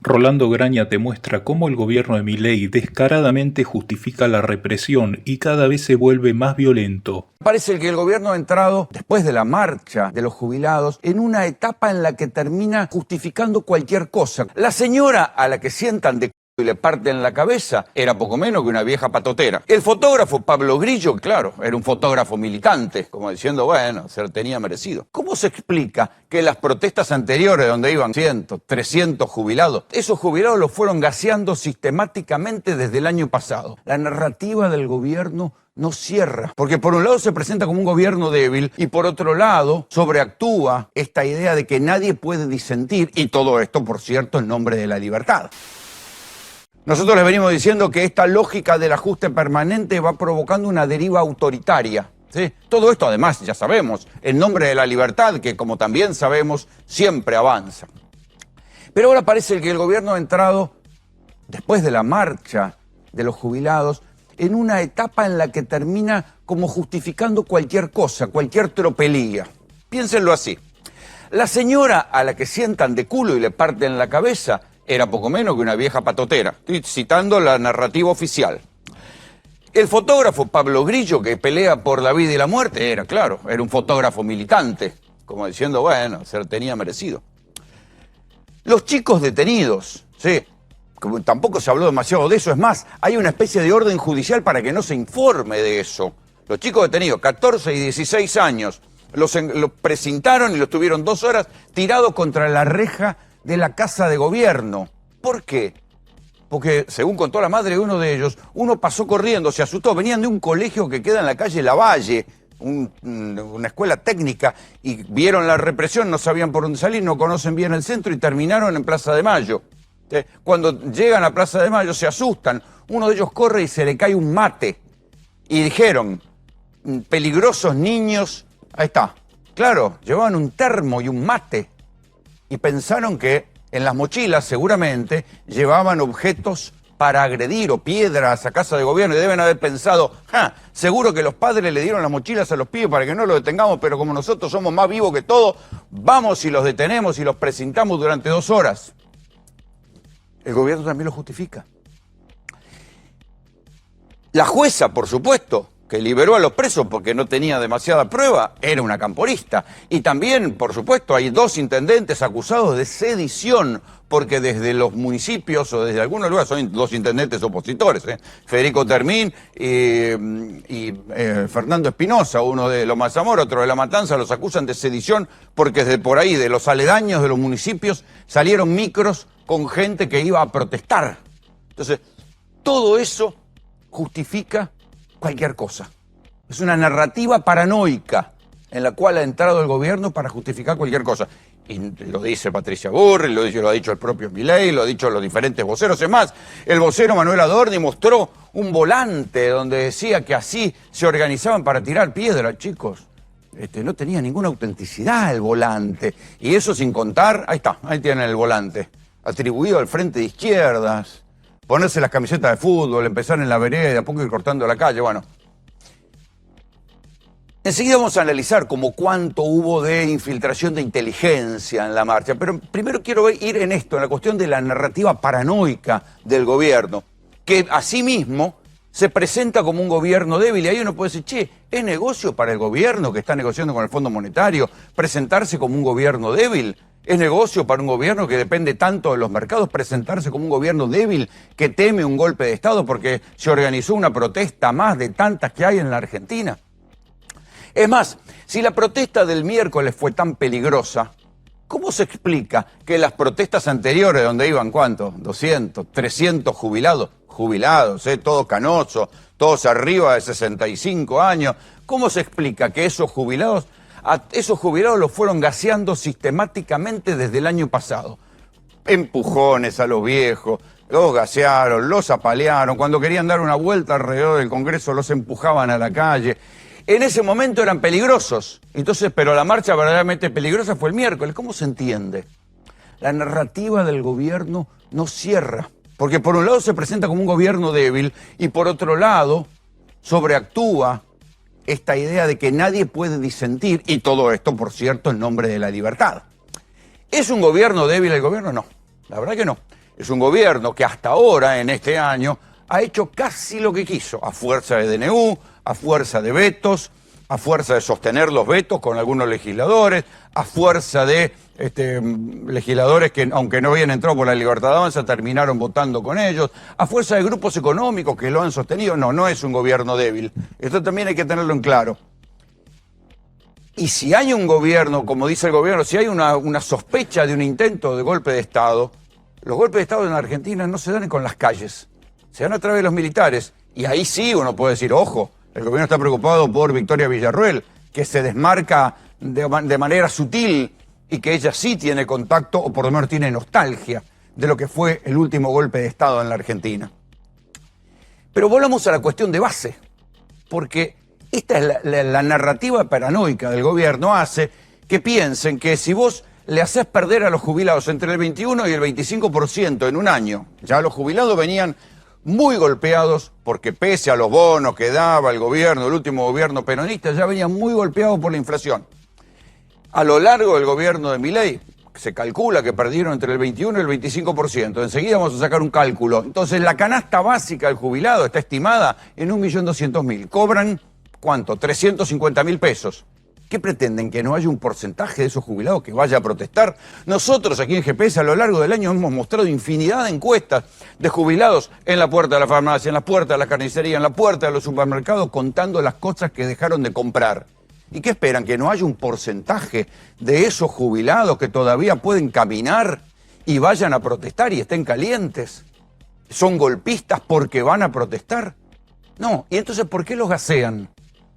Rolando Graña te muestra cómo el gobierno de Milei descaradamente justifica la represión y cada vez se vuelve más violento. Parece que el gobierno ha entrado, después de la marcha de los jubilados, en una etapa en la que termina justificando cualquier cosa. La señora a la que sientan de y le parten la cabeza era poco menos que una vieja patotera. El fotógrafo Pablo Grillo, claro, era un fotógrafo militante, como diciendo, bueno, se lo tenía merecido. ¿Cómo se explica que las protestas anteriores, donde iban 100, 300 jubilados, esos jubilados los fueron gaseando sistemáticamente desde el año pasado? La narrativa del gobierno no cierra, porque por un lado se presenta como un gobierno débil y por otro lado sobreactúa esta idea de que nadie puede disentir, y todo esto, por cierto, en nombre de la libertad. Nosotros les venimos diciendo que esta lógica del ajuste permanente va provocando una deriva autoritaria, ¿sí? Todo esto, además, ya sabemos, en nombre de la libertad, que como también sabemos, siempre avanza. Pero ahora parece que el gobierno ha entrado, después de la marcha de los jubilados, en una etapa en la que termina como justificando cualquier cosa, cualquier tropelía. Piénsenlo así. La señora a la que sientan de culo y le parten la cabeza era poco menos que una vieja patotera. Estoy citando la narrativa oficial. El fotógrafo Pablo Grillo, que pelea por la vida y la muerte, era, claro, era un fotógrafo militante, como diciendo, bueno, se lo tenía merecido. Los chicos detenidos, sí, como tampoco se habló demasiado de eso, es más, hay una especie de orden judicial para que no se informe de eso. Los chicos detenidos, 14 y 16 años, los precintaron y los tuvieron 2 horas tirados contra la reja de la casa de gobierno. ¿Por qué? Porque, según contó la madre de uno de ellos, uno pasó corriendo, se asustó, venían de un colegio que queda en la calle Lavalle, una escuela técnica, y vieron la represión, no sabían por dónde salir, no conocen bien el centro y terminaron en Plaza de Mayo. Cuando llegan a Plaza de Mayo se asustan, uno de ellos corre y se le cae un mate. Y dijeron, peligrosos niños, ahí está. Claro, llevaban un termo y un mate. Y pensaron que en las mochilas seguramente llevaban objetos para agredir o piedras a casa de gobierno y deben haber pensado, seguro que los padres le dieron las mochilas a los pibes para que no los detengamos, pero como nosotros somos más vivos que todo, vamos y los detenemos y los precintamos durante 2 horas. El gobierno también lo justifica. La jueza, por supuesto, que liberó a los presos porque no tenía demasiada prueba, era una camporista. Y también, por supuesto, hay 2 intendentes acusados de sedición, porque desde los municipios o desde algunos lugares son 2 intendentes opositores, Federico Termín y Fernando Espinosa, uno de Loma Zamora, otro de La Matanza, los acusan de sedición porque desde por ahí, de los aledaños de los municipios, salieron micros con gente que iba a protestar. Entonces, todo eso justifica cualquier cosa. Es una narrativa paranoica en la cual ha entrado el gobierno para justificar cualquier cosa. Y lo dice Patricia Burri, lo ha dicho el propio Milei, lo han dicho los diferentes voceros. Es más, el vocero Manuel Adorni mostró un volante donde decía que así se organizaban para tirar piedra, chicos. No tenía ninguna autenticidad el volante. Y eso sin contar, ahí está, ahí tienen el volante, atribuido al Frente de Izquierdas. Ponerse las camisetas de fútbol, empezar en la vereda y de a poco ir cortando la calle, bueno. Enseguida vamos a analizar como cuánto hubo de infiltración de inteligencia en la marcha, pero primero quiero ir en esto, en la cuestión de la narrativa paranoica del gobierno, que asimismo se presenta como un gobierno débil, y ahí uno puede decir, che, ¿es negocio para el gobierno que está negociando con el Fondo Monetario presentarse como un gobierno débil? ¿Es negocio para un gobierno que depende tanto de los mercados presentarse como un gobierno débil que teme un golpe de Estado porque se organizó una protesta más de tantas que hay en la Argentina? Es más, si la protesta del miércoles fue tan peligrosa, ¿cómo se explica que las protestas anteriores, donde iban, ¿cuántos? 200, 300 jubilados, todos canosos, todos arriba de 65 años, ¿cómo se explica que esos jubilados los fueron gaseando sistemáticamente desde el año pasado? Empujones a los viejos, los gasearon, los apalearon, cuando querían dar una vuelta alrededor del Congreso los empujaban a la calle. En ese momento eran peligrosos, entonces, pero la marcha verdaderamente peligrosa fue el miércoles. ¿Cómo se entiende? La narrativa del gobierno no cierra, porque por un lado se presenta como un gobierno débil y por otro lado sobreactúa esta idea de que nadie puede disentir, y todo esto, por cierto, en nombre de la libertad. ¿Es un gobierno débil el gobierno? No, la verdad que no. Es un gobierno que hasta ahora, en este año, ha hecho casi lo que quiso, a fuerza de DNU, a fuerza de vetos, a fuerza de sostener los vetos con algunos legisladores, a fuerza de legisladores que, aunque no habían entrado por la libertad de avanza, terminaron votando con ellos, a fuerza de grupos económicos que lo han sostenido. No, no es un gobierno débil. Esto también hay que tenerlo en claro. Y si hay un gobierno, como dice el gobierno, si hay una sospecha de un intento de golpe de Estado, los golpes de Estado en la Argentina no se dan con las calles, se dan a través de los militares. Y ahí sí uno puede decir, ojo, el gobierno está preocupado por Victoria Villarruel, que se desmarca de manera sutil y que ella sí tiene contacto, o por lo menos tiene nostalgia, de lo que fue el último golpe de Estado en la Argentina. Pero volvamos a la cuestión de base, porque esta es la narrativa paranoica del gobierno, hace que piensen que si vos le haces perder a los jubilados entre el 21 y el 25% en un año, ya los jubilados venían muy golpeados porque pese a los bonos que daba el gobierno, el último gobierno peronista, ya venían muy golpeados por la inflación. A lo largo del gobierno de Milei, se calcula que perdieron entre el 21 y el 25%. Enseguida vamos a sacar un cálculo. Entonces, la canasta básica del jubilado está estimada en 1.200.000. Cobran, ¿cuánto? 350.000 pesos. ¿Qué pretenden? ¿Que no haya un porcentaje de esos jubilados que vaya a protestar? Nosotros aquí en GPS a lo largo del año hemos mostrado infinidad de encuestas de jubilados en la puerta de la farmacia, en la puerta de la carnicería, en la puerta de los supermercados, contando las cosas que dejaron de comprar. ¿Y qué esperan? ¿Que no haya un porcentaje de esos jubilados que todavía pueden caminar y vayan a protestar y estén calientes? ¿Son golpistas porque van a protestar? No. ¿Y entonces por qué los gasean?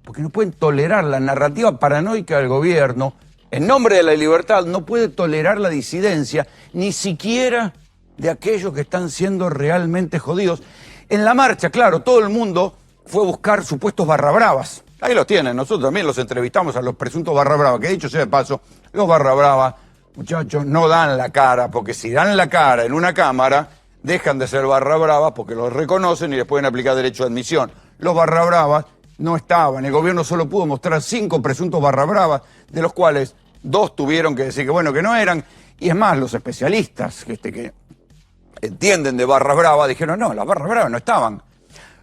Porque no pueden tolerar la narrativa paranoica del gobierno. En nombre de la libertad no puede tolerar la disidencia, ni siquiera de aquellos que están siendo realmente jodidos. En la marcha, claro, todo el mundo fue a buscar supuestos barrabravas. Ahí los tienen, nosotros también los entrevistamos a los presuntos barrabravas, que dicho sea de paso, los barrabravas, muchachos, no dan la cara, porque si dan la cara en una cámara, dejan de ser barrabravas porque los reconocen y les pueden aplicar derecho de admisión. Los barrabravas no estaban, el gobierno solo pudo mostrar 5 presuntos barrabravas, de los cuales 2 tuvieron que decir que bueno, que no eran, y es más, los especialistas que entienden de barras bravas dijeron, no, las barras bravas no estaban.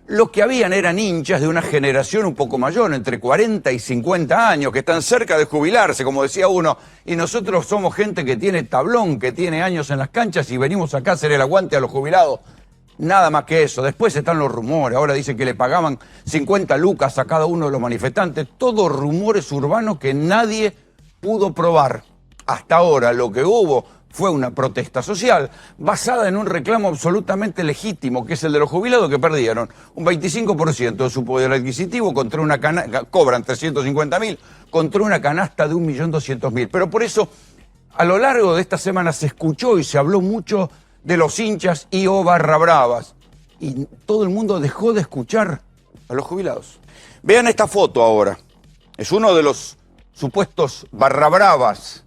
Lo que habían eran hinchas de una generación un poco mayor, entre 40 y 50 años, que están cerca de jubilarse, como decía uno, y nosotros somos gente que tiene tablón, que tiene años en las canchas y venimos acá a hacer el aguante a los jubilados. Nada más que eso. Después están los rumores, ahora dicen que le pagaban 50 lucas a cada uno de los manifestantes, todos rumores urbanos que nadie pudo probar. Hasta ahora lo que hubo fue una protesta social basada en un reclamo absolutamente legítimo, que es el de los jubilados que perdieron un 25% de su poder adquisitivo contra una canasta, cobran 350.000 contra una canasta de 1.200.000. Pero por eso, a lo largo de esta semana se escuchó y se habló mucho de los hinchas y o barra bravas, y todo el mundo dejó de escuchar a los jubilados. Vean esta foto ahora. Es uno de los supuestos barra bravas.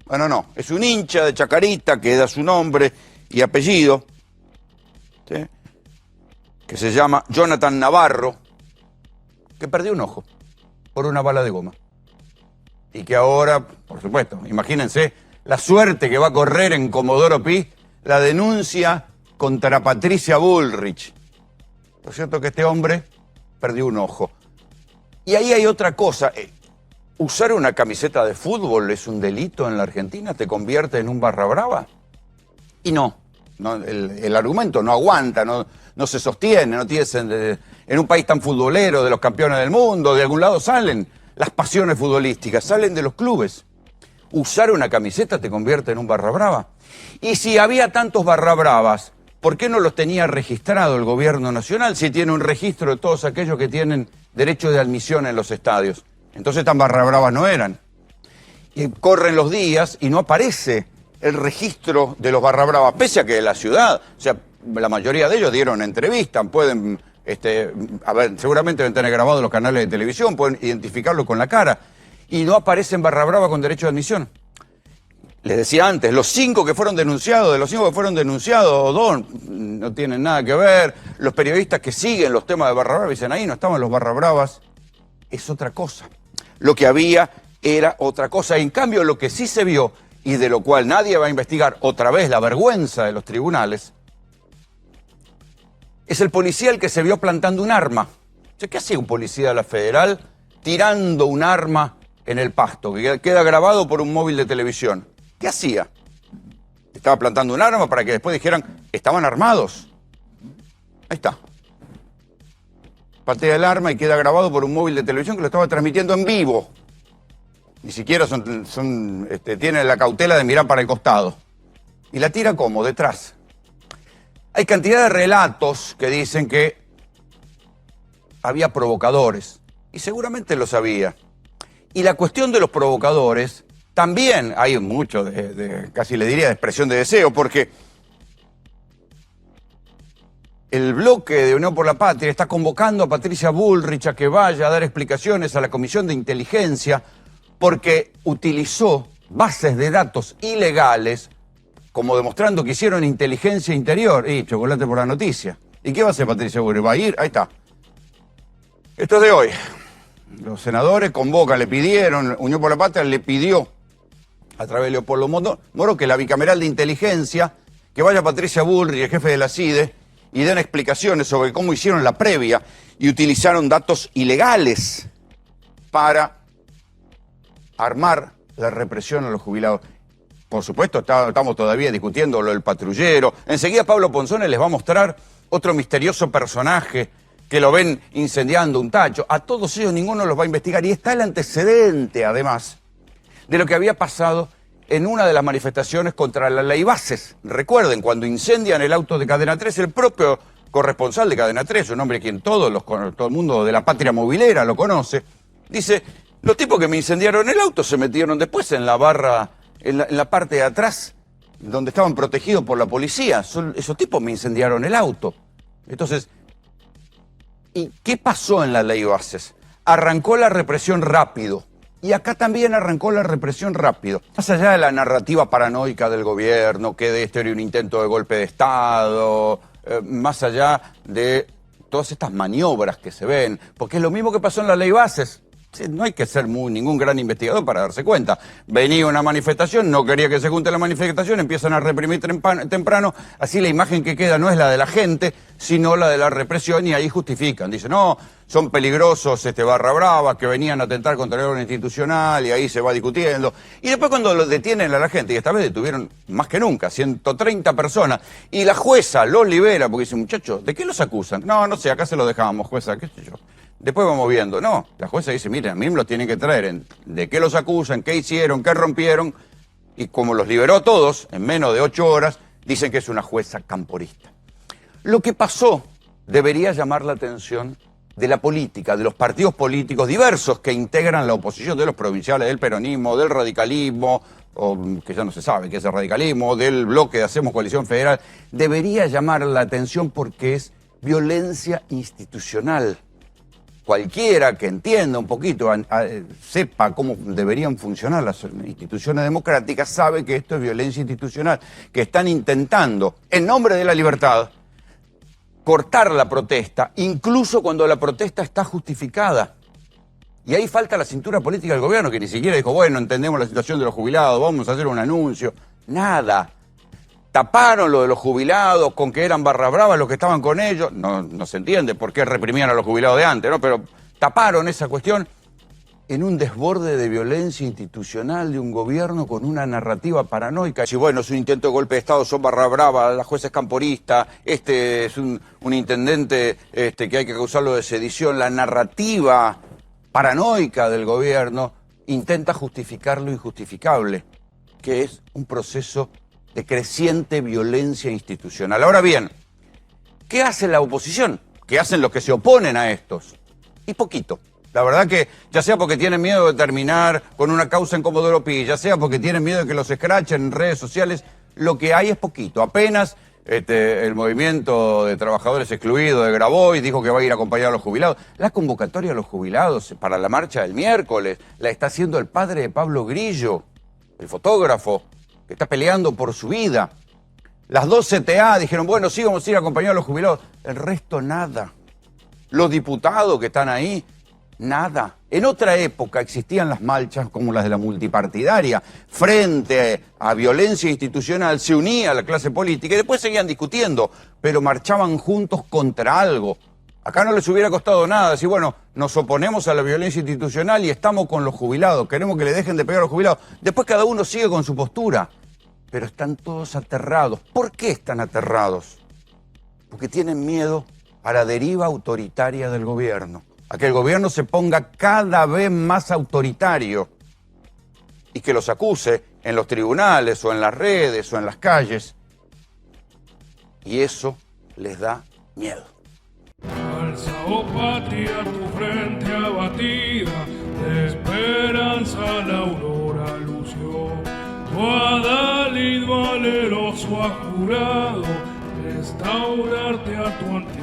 Bueno, no, es un hincha de Chacarita que da su nombre y apellido, ¿sí?, que se llama Jonathan Navarro, que perdió un ojo por una bala de goma. Y que ahora, por supuesto, imagínense la suerte que va a correr en Comodoro Pi la denuncia contra Patricia Bullrich. Lo cierto es que este hombre perdió un ojo. Y ahí hay otra cosa. ¿Usar una camiseta de fútbol es un delito en la Argentina? ¿Te convierte en un barra brava? Y no, el argumento no aguanta, no se sostiene, no tiene, en un país tan futbolero, de los campeones del mundo, de algún lado salen las pasiones futbolísticas, salen de los clubes. ¿Usar una camiseta te convierte en un barra brava? Y si había tantos barra bravas, ¿por qué no los tenía registrado el gobierno nacional si tiene un registro de todos aquellos que tienen derecho de admisión en los estadios? Entonces tan barra bravas no eran. Y corren los días y no aparece el registro de los barra bravas, pese a que la ciudad, o sea, la mayoría de ellos dieron entrevistas, pueden, seguramente deben tener grabados los canales de televisión, pueden identificarlo con la cara, y no aparecen barra brava con derecho de admisión. Les decía antes, los 5 que fueron denunciados, de los 5 que fueron denunciados, 2 no tienen nada que ver. Los periodistas que siguen los temas de barra brava dicen, ahí no estaban los barra bravas. Es otra cosa. Lo que había era otra cosa. En cambio, lo que sí se vio, y de lo cual nadie va a investigar, otra vez la vergüenza de los tribunales, es el policía el que se vio plantando un arma. ¿Qué hacía un policía de la Federal tirando un arma en el pasto, que queda grabado por un móvil de televisión? ¿Qué hacía? Estaba plantando un arma para que después dijeran, estaban armados. Ahí está. Patea el arma y queda grabado por un móvil de televisión que lo estaba transmitiendo en vivo. Ni siquiera tiene la cautela de mirar para el costado. ¿Y la tira cómo? Detrás. Hay cantidad de relatos que dicen que había provocadores. Y seguramente los había. Y la cuestión de los provocadores, también hay mucho casi le diría, de expresión de deseo, porque el bloque de Unión por la Patria está convocando a Patricia Bullrich a que vaya a dar explicaciones a la Comisión de Inteligencia porque utilizó bases de datos ilegales como demostrando que hicieron inteligencia interior. Y chocolate por la noticia. ¿Y qué va a hacer Patricia Bullrich? ¿Va a ir? Ahí está. Esto es de hoy. Los senadores convocan, le pidieron, Unión por la Patria le pidió a través de Leopoldo Moro que la bicameral de inteligencia, que vaya Patricia Bullrich, el jefe de la CIDE, y den explicaciones sobre cómo hicieron la previa y utilizaron datos ilegales para armar la represión a los jubilados. Por supuesto, estamos todavía discutiendo lo del patrullero. Enseguida Pablo Ponzone les va a mostrar otro misterioso personaje que lo ven incendiando un tacho. A todos ellos ninguno los va a investigar. Y está el antecedente, además, de lo que había pasado en una de las manifestaciones contra la ley Bases. Recuerden, cuando incendian el auto de Cadena 3, el propio corresponsal de Cadena 3, un hombre a quien todo el mundo de la patria movilera lo conoce, dice, los tipos que me incendiaron el auto se metieron después en la barra, en la parte de atrás, donde estaban protegidos por la policía. Esos tipos me incendiaron el auto. Entonces, ¿y qué pasó en la ley Bases? Arrancó la represión rápido. Y acá también arrancó la represión rápido. Más allá de la narrativa paranoica del gobierno, que de esto era un intento de golpe de Estado, más allá de todas estas maniobras que se ven, porque es lo mismo que pasó en la ley Bases. No hay que ser ningún gran investigador para darse cuenta. Venía una manifestación, no quería que se junte la manifestación, empiezan a reprimir temprano, así la imagen que queda no es la de la gente, sino la de la represión, y ahí justifican. Dicen, no, son peligrosos barra brava, que venían a atentar contra el orden institucional, y ahí se va discutiendo. Y después cuando lo detienen a la gente, y esta vez detuvieron más que nunca, 130 personas, y la jueza los libera, porque dice, muchachos, ¿de qué los acusan? No sé, acá se los dejamos, jueza, qué sé yo. Después vamos viendo. No, la jueza dice, miren, a mí me los tienen que traer de qué los acusan, qué hicieron, qué rompieron. Y como los liberó a todos en menos de 8 horas, dicen que es una jueza camporista. Lo que pasó debería llamar la atención de la política, de los partidos políticos diversos que integran la oposición, de los provinciales, del peronismo, del radicalismo, o que ya no se sabe qué es el radicalismo, del bloque de Hacemos Coalición Federal. Debería llamar la atención porque es violencia institucional. Cualquiera que entienda un poquito, sepa cómo deberían funcionar las instituciones democráticas, sabe que esto es violencia institucional, que están intentando, en nombre de la libertad, cortar la protesta, incluso cuando la protesta está justificada. Y ahí falta la cintura política del gobierno, que ni siquiera dijo, bueno, entendemos la situación de los jubilados, vamos a hacer un anuncio. Nada. Taparon lo de los jubilados con que eran barra bravas los que estaban con ellos. No se entiende por qué reprimían a los jubilados de antes, ¿no? Pero taparon esa cuestión en un desborde de violencia institucional de un gobierno con una narrativa paranoica. Si bueno, es un intento de golpe de Estado, son barra brava, la jueza es camporista, este es un intendente que hay que acusarlo de sedición. La narrativa paranoica del gobierno intenta justificar lo injustificable, que es un proceso de creciente violencia institucional. Ahora bien, ¿qué hace la oposición? ¿Qué hacen los que se oponen a estos? Y poquito. La verdad que, ya sea porque tienen miedo de terminar con una causa en Comodoro Pi, ya sea porque tienen miedo de que los escrachen en redes sociales, lo que hay es poquito. Apenas el movimiento de trabajadores excluidos de Grabois dijo que va a ir a acompañar a los jubilados. La convocatoria a los jubilados para la marcha del miércoles la está haciendo el padre de Pablo Grillo, el fotógrafo, que está peleando por su vida. Las dos CTA dijeron, bueno, sí, vamos a ir a acompañar a los jubilados. El resto nada. Los diputados que están ahí Nada. En otra época existían las marchas como las de la multipartidaria. Frente a violencia institucional se unía la clase política y después seguían discutiendo, pero marchaban juntos contra algo. Acá no les hubiera costado nada decir, bueno, nos oponemos a la violencia institucional y estamos con los jubilados, queremos que le dejen de pegar a los jubilados. Después cada uno sigue con su postura, pero están todos aterrados. ¿Por qué están aterrados? Porque tienen miedo a la deriva autoritaria del gobierno, a que el gobierno se ponga cada vez más autoritario y que los acuse en los tribunales o en las redes o en las calles. Y eso les da miedo. Alza, oh patria, tu frente abatida, de esperanza la aurora lució. Tu adalid valeroso ha jurado restaurarte a tu antigua